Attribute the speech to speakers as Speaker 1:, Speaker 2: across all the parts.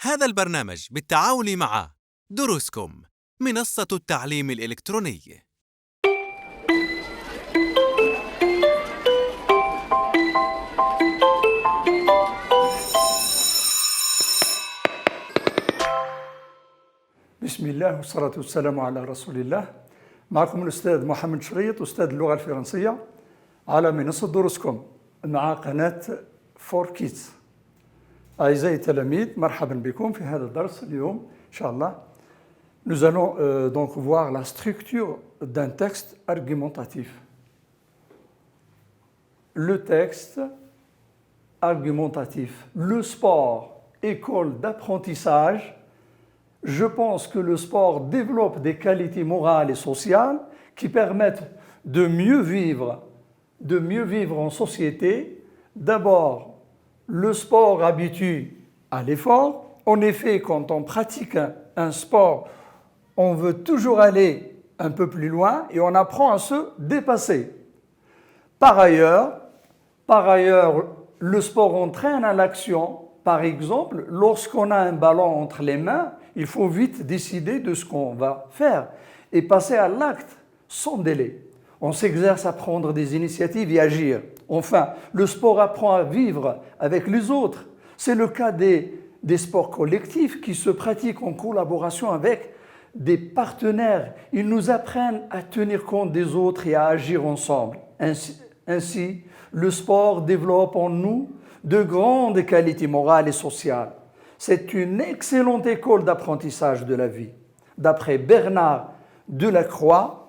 Speaker 1: هذا البرنامج بالتعاون مع دروسكم منصة التعليم الإلكتروني.
Speaker 2: بسم الله والصلاة والسلام على رسول الله. معكم الأستاذ محمد شريط أستاذ اللغة الفرنسية على منصة دروسكم مع قناة فور كيدز. أعزائي التلاميذ، مرحبا بكم في هذا الدرس اليوم إن شاء الله. Nous allons donc voir la structure d'un texte argumentatif. Le texte argumentatif. Le sport, école d'apprentissage. Je pense que le sport développe des qualités morales et sociales qui permettent de mieux vivre en société. D'abord, le sport habitue à l'effort. En effet, quand on pratique un sport, on veut toujours aller un peu plus loin et on apprend à se dépasser. Par ailleurs, le sport entraîne à l'action. Par exemple, lorsqu'on a un ballon entre les mains, il faut vite décider de ce qu'on va faire et passer à l'acte sans délai. On s'exerce à prendre des initiatives et agir. Enfin, le sport apprend à vivre avec les autres. C'est le cas des sports collectifs qui se pratiquent en collaboration avec des partenaires. Ils nous apprennent à tenir compte des autres et à agir ensemble. Ainsi, le sport développe en nous de grandes qualités morales et sociales. C'est une excellente école d'apprentissage de la vie. D'après Bernard Delacroix,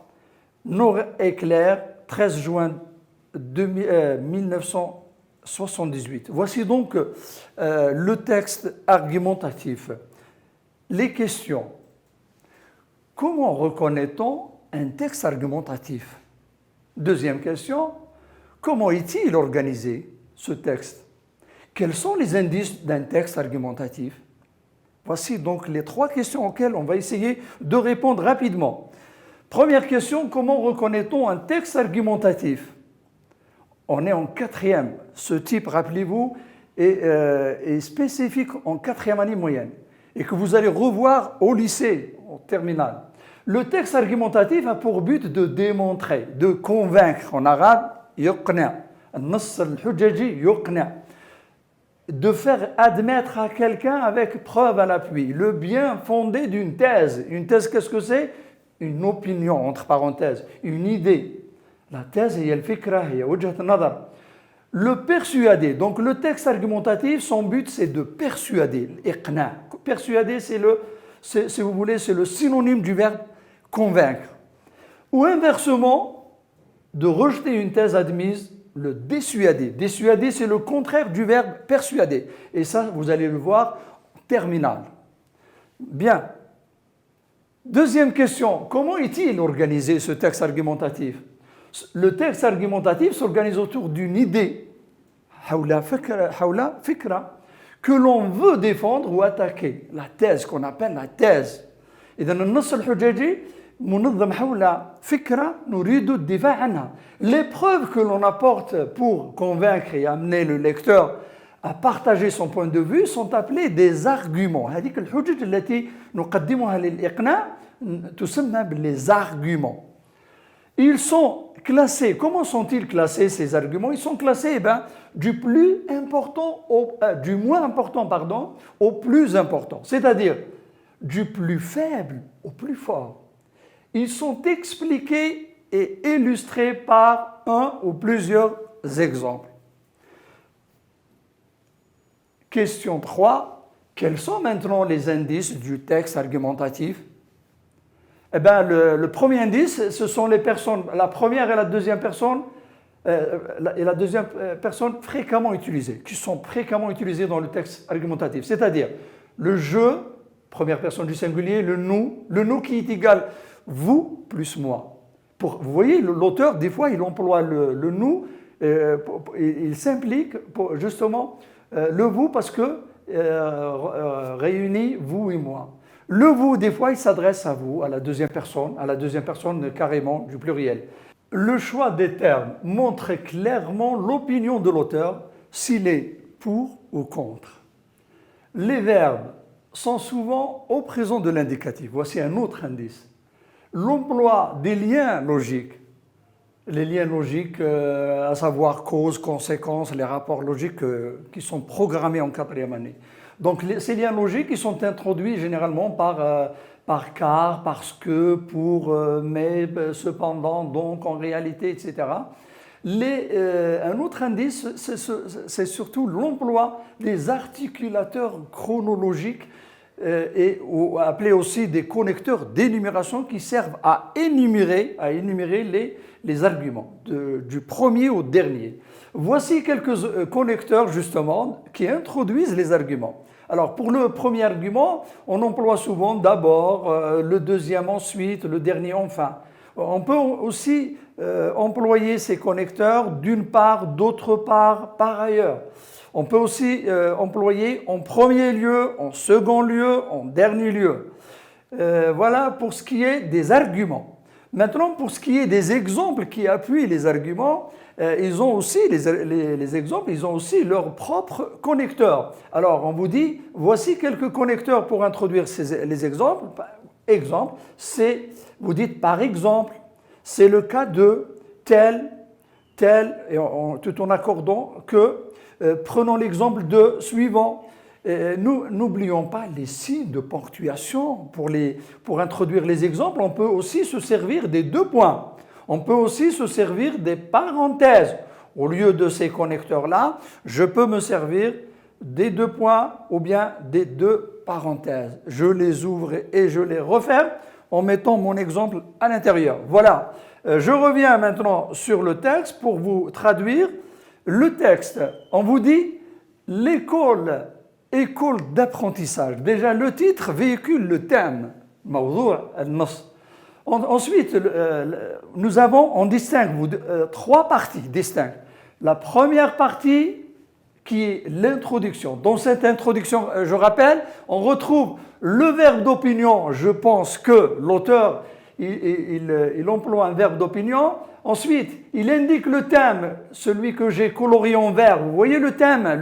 Speaker 2: Nord-Éclair, 13 juin 1978. Voici donc le texte argumentatif. Les questions. Comment reconnaît-on un texte argumentatif? Deuxième question. Comment est-il organisé, ce texte? Quels sont les indices d'un texte argumentatif? Voici donc les trois questions auxquelles on va essayer de répondre rapidement. Première question, comment reconnaît-on un texte argumentatif? On est en quatrième. Ce type, rappelez-vous, est spécifique en quatrième année moyenne et que vous allez revoir au lycée, au terminal. Le texte argumentatif a pour but de démontrer, de convaincre. En arabe, yuqna. النص الحججي يقنع. De faire admettre à quelqu'un avec preuve à l'appui le bien fondé d'une thèse. Une thèse, qu'est-ce que c'est? Une opinion, entre parenthèses, une idée. La thèse, هي الفكرة, هي وجهة النظر. Le persuader. Donc le texte argumentatif, son but, c'est de persuader. الإقناع. Persuader, si vous voulez, c'est le synonyme du verbe convaincre. Ou inversement, de rejeter une thèse admise, le dissuader. Dissuader, c'est le contraire du verbe persuader. Et ça, vous allez le voir en terminale. Bien. Deuxième question. Comment est-il organisé, ce texte argumentatif? Le texte argumentatif s'organise autour d'une idée, حول فكرة, que l'on veut défendre ou attaquer. La thèse, qu'on appelle la thèse. إذن النص الحججي منظم حول فكرة نريد الدفاع عنها. Les preuves que l'on apporte pour convaincre et amener le lecteur à partager son point de vue sont appelées des arguments. هذيك الحجج التي نقدمها للإقناع تسمى les arguments. Ils sont classés. Comment sont-ils classés, ces arguments? Ils sont classés du moins important au plus important. C'est-à-dire du plus faible au plus fort. Ils sont expliqués et illustrés par un ou plusieurs exemples. Question 3. Quels sont maintenant les indices du texte argumentatif? Eh bien, le premier indice, ce sont les personnes, la première et la deuxième personne, fréquemment utilisées, qui sont fréquemment utilisées dans le texte argumentatif. C'est-à-dire le je, première personne du singulier, le nous qui est égal vous plus moi. Vous voyez, l'auteur, des fois, il emploie le nous, il s'implique pour justement le vous parce que réunit vous et moi. Le vous, des fois, il s'adresse à vous, à la deuxième personne carrément du pluriel. Le choix des termes montre clairement l'opinion de l'auteur, s'il est pour ou contre. Les verbes sont souvent au présent de l'indicatif. Voici un autre indice. L'emploi des liens logiques. Les liens logiques, à savoir cause, conséquence, les rapports logiques qui sont programmés en quatrième année. Donc ces liens logiques ils sont introduits généralement par car, parce que, pour, mais, cependant, donc, en réalité, etc. Un autre indice, c'est surtout l'emploi des articulateurs chronologiques appelés aussi des connecteurs d'énumération qui servent à énumérer les arguments du premier au dernier. Voici quelques connecteurs justement qui introduisent les arguments. Alors pour le premier argument, on emploie souvent d'abord, le deuxième ensuite, le dernier enfin. On peut aussi employer ces connecteurs d'une part, d'autre part, par ailleurs. On peut aussi employer en premier lieu, en second lieu, en dernier lieu. Voilà pour ce qui est des arguments. Maintenant, pour ce qui est des exemples qui appuient les arguments, ils ont aussi, les exemples, ils ont aussi leurs propres connecteurs. Alors, on vous dit, voici quelques connecteurs pour introduire les exemples. Exemple, vous dites par exemple, c'est le cas de tel, et tout en accordant que, prenons l'exemple de suivant. Nous n'oublions pas les signes de ponctuation pour introduire les exemples. On peut aussi se servir des deux points. On peut aussi se servir des parenthèses. Au lieu de ces connecteurs-là, je peux me servir des deux points ou bien des deux parenthèses. Je les ouvre et je les referme en mettant mon exemple à l'intérieur. Voilà. Je reviens maintenant sur le texte pour vous traduire. Le texte, on vous dit l'école d'apprentissage. Déjà, le titre véhicule le thème. Ensuite, on distingue trois parties distinctes. La première partie qui est l'introduction. Dans cette introduction, je rappelle, on retrouve le verbe d'opinion. Je pense que l'auteur, il emploie un verbe d'opinion. Ensuite, il indique le thème, celui que j'ai colorié en vert. Vous voyez le thème,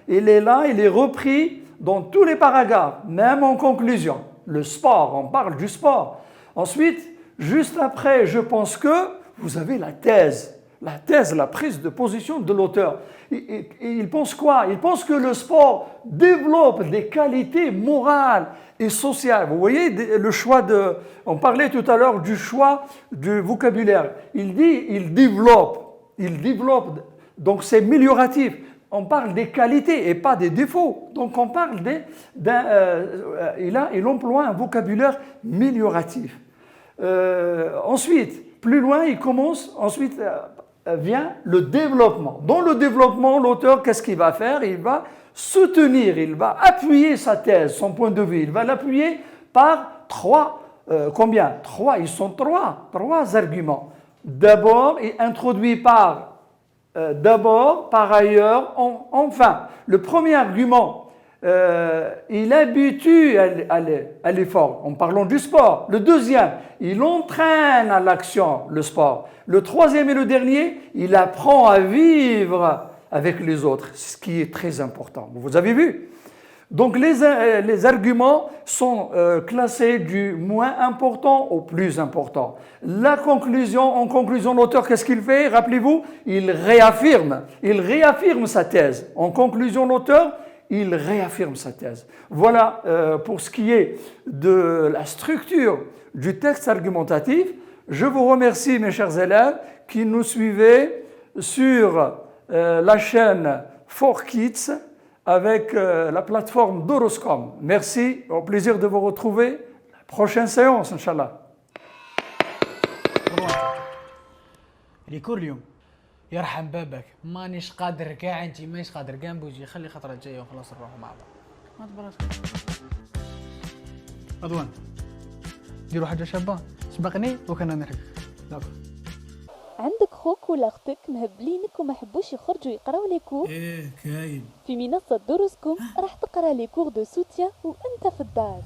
Speaker 2: il est là, il est repris dans tous les paragraphes, même en conclusion. Le sport, on parle du sport. Ensuite, juste après, je pense que vous avez la thèse, la prise de position de l'auteur. Et il pense quoi? Il pense que le sport développe des qualités morales et sociales. Vous voyez le choix on parlait tout à l'heure du choix du vocabulaire. Il dit, il développe, donc c'est amélioratif. On parle des qualités et pas des défauts. Donc on parle il emploie un vocabulaire amélioratif. Ensuite, plus loin, ensuite vient le développement. Dans le développement, l'auteur, qu'est-ce qu'il va faire? Il va soutenir, il va appuyer sa thèse, son point de vue. Il va l'appuyer par combien? Ils sont trois arguments. D'abord, il introduit par ailleurs, enfin. Le premier argument, il habitue à l'effort, en parlant du sport. Le deuxième, il entraîne à l'action, le sport. Le troisième et le dernier, il apprend à vivre avec les autres, ce qui est très important. Vous avez vu? Donc les arguments sont classés du moins important au plus important. En conclusion, l'auteur, qu'est-ce qu'il fait? Rappelez-vous, il réaffirme sa thèse. En conclusion, l'auteur, il réaffirme sa thèse. Voilà pour ce qui est de la structure du texte argumentatif. Je vous remercie, mes chers élèves, qui nous suivez sur la chaîne 4Kids avec la plateforme Duruscom. Merci, au plaisir de vous retrouver. La prochaine séance, Inch'Allah.
Speaker 3: كل يوم يرحم بابك مانيش قادر كاع انت مانيش قادر كاع بوجي خلي خطره الجايه وخلاص نروحوا مع بعض ما تبلاش رضوان نديروا حاجه شابه سبقني وكنا نحب داكو
Speaker 4: عندك خوك ولا اختك مهبلينك وما حبوش يخرجوا يقراو لي كور؟
Speaker 3: ايه كاين
Speaker 4: في منصة دروسكم راح تقرا لي كور دو سوتيان وانت في الدار.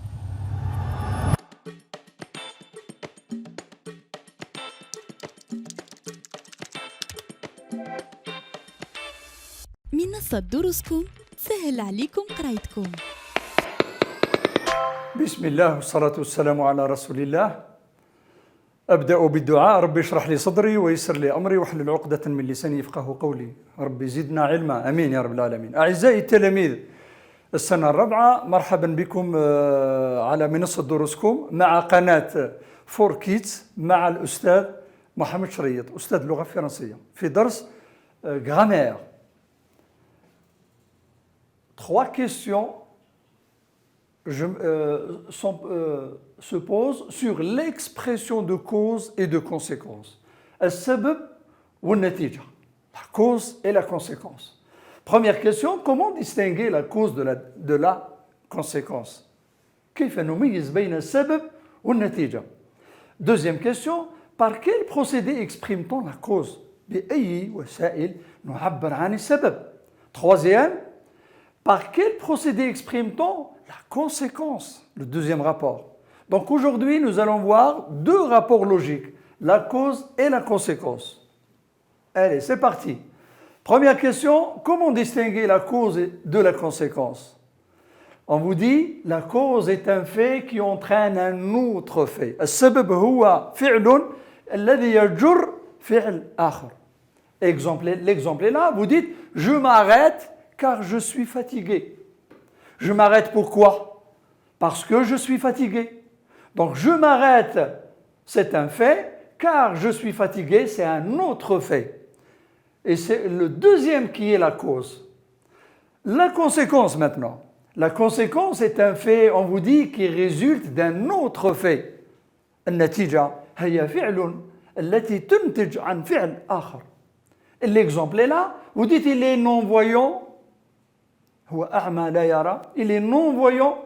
Speaker 4: منصة دروسكم تسهل عليكم قرايتكم.
Speaker 2: بسم الله والصلاة والسلام على رسول الله. أبدأ بالدعاء. ربي اشرح لي صدري ويسر لي أمري واحلل عقدة من لساني يفقه قولي. ربي زدنا علما. آمين يا رب العالمين. أعزائي التلاميذ السنة الرابعة، مرحبا بكم على منصة دروسكم مع قناة فور كيدز مع الأستاذ محمد شريط، أستاذ لغة فرنسية، في درس grammaire. Trois questions se posent sur l'expression de cause et de conséquence. السبب والنتيجة. La cause et la conséquence. Première question, comment distinguer la cause de la conséquence? كيف نميز بين السبب والنتيجة? Deuxième question, par quel procédé exprime-t-on la cause? بأي وسائل نعبر عن السبب? Troisième, par quel procédé exprime-t-on la conséquence? Le deuxième rapport. Donc aujourd'hui, nous allons voir deux rapports logiques, la cause et la conséquence. Allez, c'est parti. Première question, comment distinguer la cause de la conséquence? On vous dit, la cause est un fait qui entraîne un autre fait. السبب هو فعل الذي يجر فعل آخر. L'exemple est là, vous dites, je m'arrête car je suis fatigué. Je m'arrête pourquoi? Parce que je suis fatigué. Donc je m'arrête, c'est un fait, car je suis fatigué, c'est un autre fait. Et c'est le deuxième qui est la cause. La conséquence maintenant. La conséquence est un fait, on vous dit, qui résulte d'un autre fait. النتيجة هي فعل التي تنتج عن فعل آخر. L'exemple est là, vous dites il est non-voyant, il est non-voyant,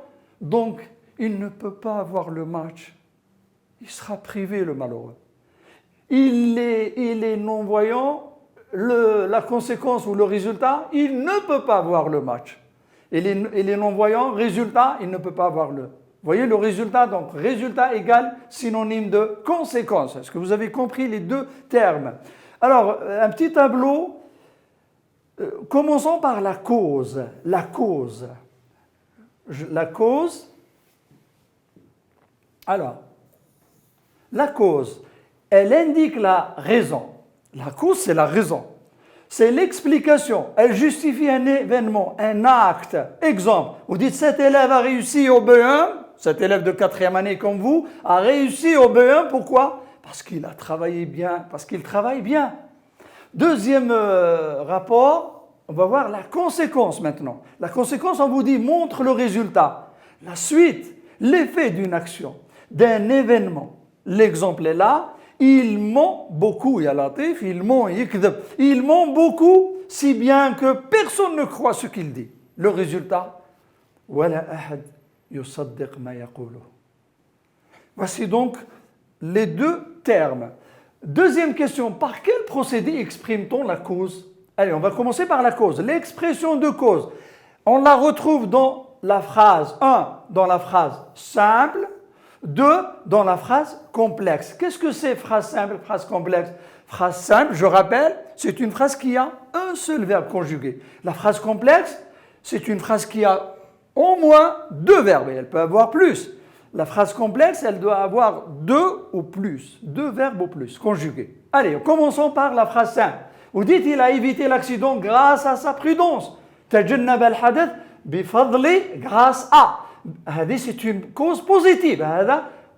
Speaker 2: donc il ne peut pas voir le match. Il sera privé, le malheureux. Il est non-voyant, la conséquence ou le résultat, il ne peut pas voir le match. Il est non-voyant, résultat, il ne peut pas voir le. Vous voyez le résultat, donc résultat égale synonyme de conséquence. Est-ce que vous avez compris les deux termes? Alors, un petit tableau. Commençons par la cause. La cause. La cause. Alors, la cause, elle indique la raison. La cause, c'est la raison. C'est l'explication. Elle justifie un événement, un acte. Exemple, vous dites cet élève a réussi au B1, cet élève de 4e année comme vous, a réussi au B1, pourquoi? Parce qu'il a travaillé bien, parce qu'il travaille bien. Deuxième rapport, on va voir la conséquence maintenant. La conséquence, on vous dit, montre le résultat, la suite, l'effet d'une action, d'un événement. L'exemple est là, ils ment beaucoup, ya latif, ils ment, il ment beaucoup, si bien que personne ne croit ce qu'il dit. Le résultat, wala ahad yusaddiq ma yaqulu. Voici donc les deux termes. Deuxième question, par quel procédé exprime-t-on la cause? Allez, on va commencer par la cause. L'expression de cause, on la retrouve dans la phrase 1, dans la phrase simple, 2, dans la phrase complexe. Qu'est-ce que c'est phrase simple, phrase complexe? Phrase simple, je rappelle, c'est une phrase qui a un seul verbe conjugué. La phrase complexe, c'est une phrase qui a au moins deux verbes, et elle peut avoir plus. La phrase complexe, elle doit avoir deux ou plus, deux verbes ou plus, conjugués. Allez, commençons par la phrase simple. Vous dites, il a évité l'accident grâce à sa prudence. تجنب الحدث بفضل grâce à. C'est une cause positive.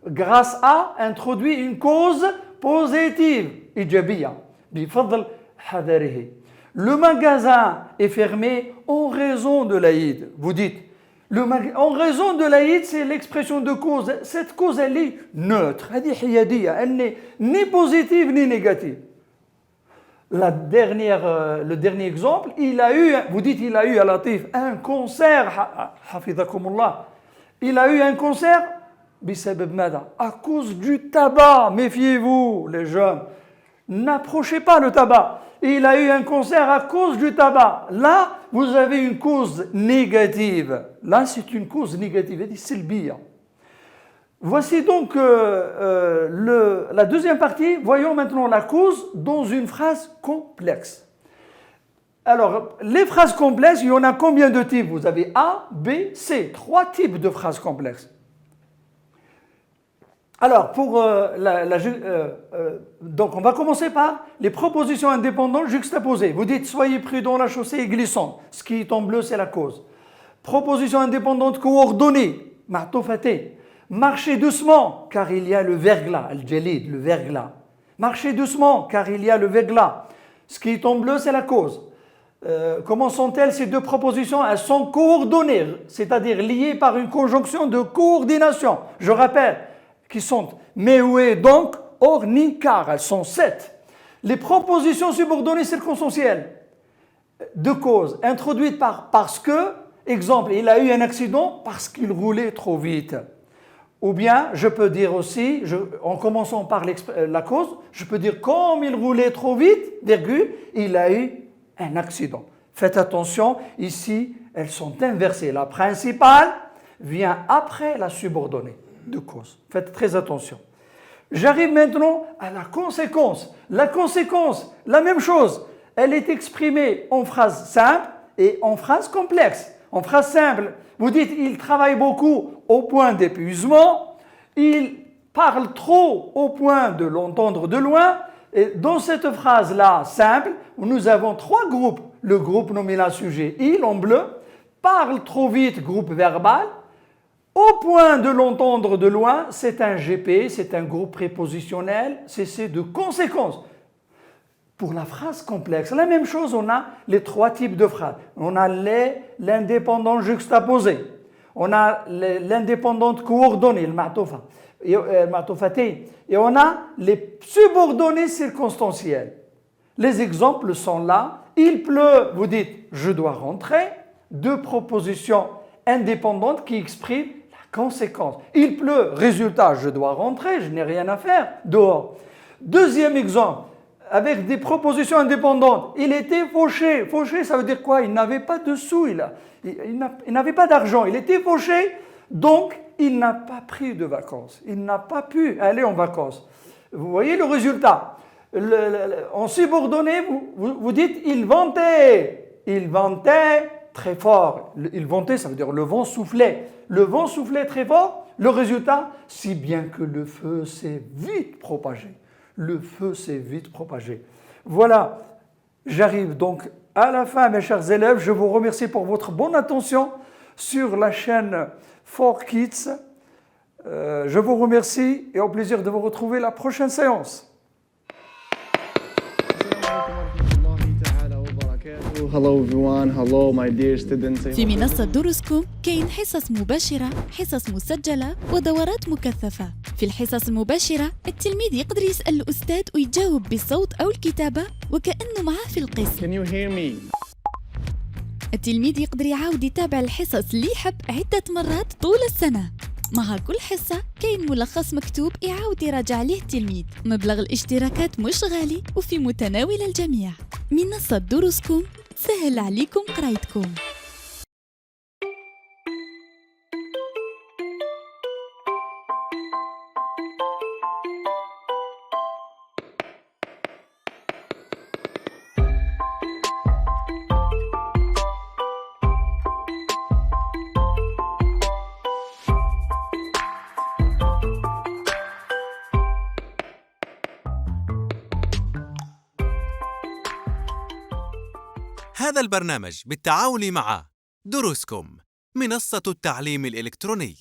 Speaker 2: Grâce à introduit une cause positive. إيجابية. بفضل حذره. Le magasin est fermé en raison de l'Aïd. Vous dites, en raison de l'Aïd, c'est l'expression de cause. Cette cause, elle est neutre. Elle n'est ni positive ni négative. Le dernier exemple, vous dites il a eu à Latif un concert, hafizakumullah. Il a eu un concert à cause du tabac. Méfiez-vous, les jeunes. N'approchez pas le tabac. Il a eu un concert à cause du tabac. Là, vous avez une cause négative. Là, c'est une cause négative. Voici donc la deuxième partie. Voyons maintenant la cause dans une phrase complexe. Alors, les phrases complexes, il y en a combien de types? Vous avez A, B, C. 3 types de phrases complexes. Alors, pour donc, on va commencer par les propositions indépendantes juxtaposées. Vous dites, soyez prudents, la chaussée est glissante. Ce qui est en bleu, c'est la cause. Proposition indépendante coordonnée, ma'toufaté. Marchez doucement, car il y a le verglas, al-jalid, le verglas. Marchez doucement, car il y a le verglas. Ce qui est en bleu, c'est la cause. Comment sont-elles ces deux propositions? Elles sont coordonnées, c'est-à-dire liées par une conjonction de coordination. Je rappelle, qui sont mais où est donc, or, ni, car. Elles sont 7. Les propositions subordonnées circonstancielles de cause introduites par parce que, exemple, il a eu un accident parce qu'il roulait trop vite. Ou bien, je peux dire aussi, en commençant par la cause, je peux dire comme il roulait trop vite, virgule, il a eu un accident. Faites attention, ici, elles sont inversées. La principale vient après la subordonnée de cause. Faites très attention. J'arrive maintenant à la conséquence. La conséquence, la même chose. Elle est exprimée en phrase simple et en phrase complexe. En phrase simple, vous dites « il travaille beaucoup au point d'épuisement », il parle trop au point de l'entendre de loin. Et dans cette phrase-là simple, nous avons 3 groupes. Le groupe nominal sujet « il » en bleu, parle trop vite, groupe verbal. Au point de l'entendre de loin, c'est un GP, c'est un groupe prépositionnel, c'est de conséquences. Pour la phrase complexe, la même chose, on a les 3 types de phrases. On a l'indépendante juxtaposée, on a l'indépendante coordonnée, le ma'toufaté, et on a les subordonnées circonstancielles. Les exemples sont là. Il pleut, vous dites « je dois rentrer », 2 propositions indépendantes qui expriment la conséquence. Il pleut, résultat, je dois rentrer, je n'ai rien à faire dehors. Deuxième exemple, avec des propositions indépendantes. Il était fauché. Fauché, ça veut dire quoi? Il n'avait pas de sous, il n'avait pas d'argent. Il était fauché, donc il n'a pas pris de vacances. Il n'a pas pu aller en vacances. Vous voyez le résultat. En subordonné, vous dites « il ventait ». Il ventait très fort. Il ventait, ça veut dire le vent soufflait. Le vent soufflait très fort. Le résultat, si bien que le feu s'est vite propagé. Le feu s'est vite propagé. Voilà, j'arrive donc à la fin, mes chers élèves. Je vous remercie pour votre bonne attention sur la chaîne 4Kids. Je vous remercie et au plaisir de vous retrouver la prochaine séance.
Speaker 5: Hello everyone, hello my dear students.
Speaker 4: في منصة دروسكم كاين حصص مباشرة، حصص مسجلة ودورات مكثفة. في الحصص المباشرة التلميذ يقدر يسأل الأستاذ ويجاوب بالصوت أو الكتابة وكأنه معاه في القسم.
Speaker 5: Can you hear me?
Speaker 4: التلميذ يقدر يعاود يتابع الحصص اللي يحب عدة مرات طول السنة. مع كل حصة كاين ملخص مكتوب يعاود يراجع عليه التلميذ. مبلغ الاشتراكات مش غالي وفي متناول الجميع. منصة دروسكم سهل عليكم قرايتكم.
Speaker 1: هذا البرنامج بالتعاون مع دروسكم منصة التعليم الإلكتروني.